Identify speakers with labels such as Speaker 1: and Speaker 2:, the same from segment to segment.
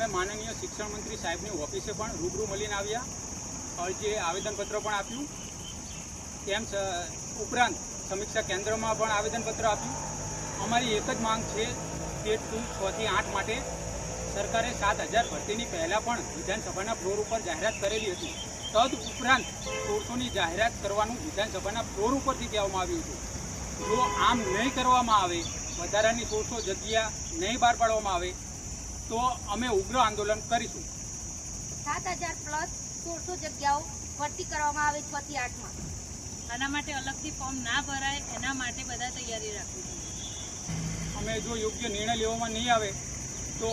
Speaker 1: અમે માનનીય શિક્ષણ મંત્રી સાહેબની ઓફિસે પણ રૂબરૂ મળીને આવ્યા, અરજી આવેદનપત્ર પણ આપ્યું, તેમ ઉપરાંત સમીક્ષા કેન્દ્રમાં પણ આવેદનપત્ર આપ્યું. અમારી એક જ માંગ છે કે 6 થી 8 માટે સરકારે 7000 ભરતીની પહેલાં પણ વિધાનસભાના ફ્લોર ઉપર જાહેરાત કરેલી હતી. તદ ઉપરાંત 1600ની જાહેરાત કરવાનું વિધાનસભાના ફ્લોર ઉપરથી કહેવામાં આવ્યું હતું. જો આમ નહીં કરવામાં આવે, વધારાની 1600 જગ્યા નહીં બહાર પાડવામાં આવે તો અમે ઉગ્ર આંદોલન કરીશું.
Speaker 2: 7000 પ્લસ 1600 જગ્યાઓ ભરતી કરવામાં આવે 6 થી 8માં.
Speaker 3: આના માટે અલગથી ફોર્મ ના ભરાય, એના માટે બધા તૈયારી રાખવી જોઈએ.
Speaker 1: અમે જો યોગ્ય નિર્ણય લેવામાં નહીં આવે તો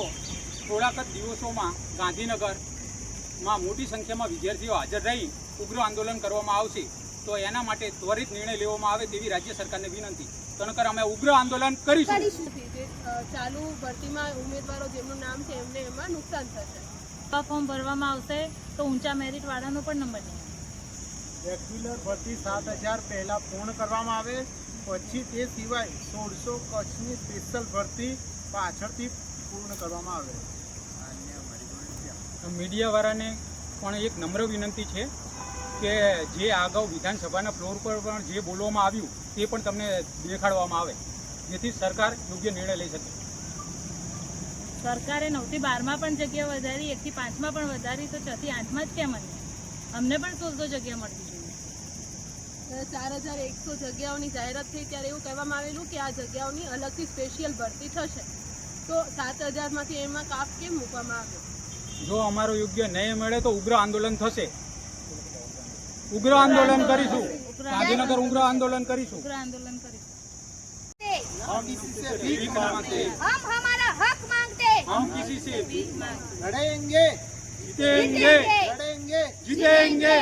Speaker 1: થોડાક જ દિવસોમાં ગાંધીનગરમાં મોટી સંખ્યામાં વિદ્યાર્થીઓ હાજર રહી ઉગ્ર આંદોલન કરવામાં આવશે. તો એના માટે ત્વરિત નિર્ણય લેવામાં આવે તેવી રાજ્ય સરકારને વિનંતી. તનકર અમે ઉગ્ર આંદોલન કરીશું.
Speaker 4: ચાલુ ભરતીમાં ઉમેદવારો જેમનું નામ છે એમને એમાં નુકસાન થશે.
Speaker 3: ફોર્મ ભરવામાં આવશે તો ઊંચા મેરિટ વાળાનો પણ નંબર નહીં.
Speaker 5: રેગ્યુલર ભરતી 7000 પહેલાં પૂર્ણ કરવામાં આવે, પછી તે સિવાય 1600 કચ્છની સ્પેશિયલ ભરતી પાછળથી પૂર્ણ કરવામાં આવે.
Speaker 1: મીડિયાવાળાને પણ એક નમ્ર વિનંતી છે કે જે અગાઉ વિધાનસભાના ફ્લોર પર પણ જે બોલવામાં આવ્યું તે પણ તમને દેખાડવામાં આવે, જેથી સરકાર યોગ્ય નિર્ણય લઈ શકે.
Speaker 3: સરકારે 9 થી 12માં પણ જગ્યા વધારી, 1 થી 5માં પણ વધારી, તો 6 થી 8માં જ કેમ હતી? અમને પણ 1600 જગ્યા મળતી જોઈએ.
Speaker 4: 4100 જગ્યાઓની જાહેરાત થઈ ત્યારે એવું કહેવામાં આવેલું કે આ જગ્યાઓની અલગથી સ્પેશિયલ ભરતી થશે, તો 7000માંથી એમાં કાપ કેમ મૂકવામાં આવ્યો?
Speaker 1: જો અમારો યોગ્ય નહીં મળે તો ઉગ્ર આંદોલન થશે. ઉગ્ર આંદોલન કરીશું. ગાંધીનગર ઉગ્ર આંદોલન કરીશું.
Speaker 3: ઉગ્ર આંદોલન કરીશું.
Speaker 5: हम किसी से भीख मांगते,
Speaker 2: हम हमारा हक मांगते,
Speaker 1: हम किसी से
Speaker 5: लड़ेंगे,
Speaker 1: जीतेंगे,
Speaker 5: लड़ेंगे,
Speaker 1: जीतेंगे.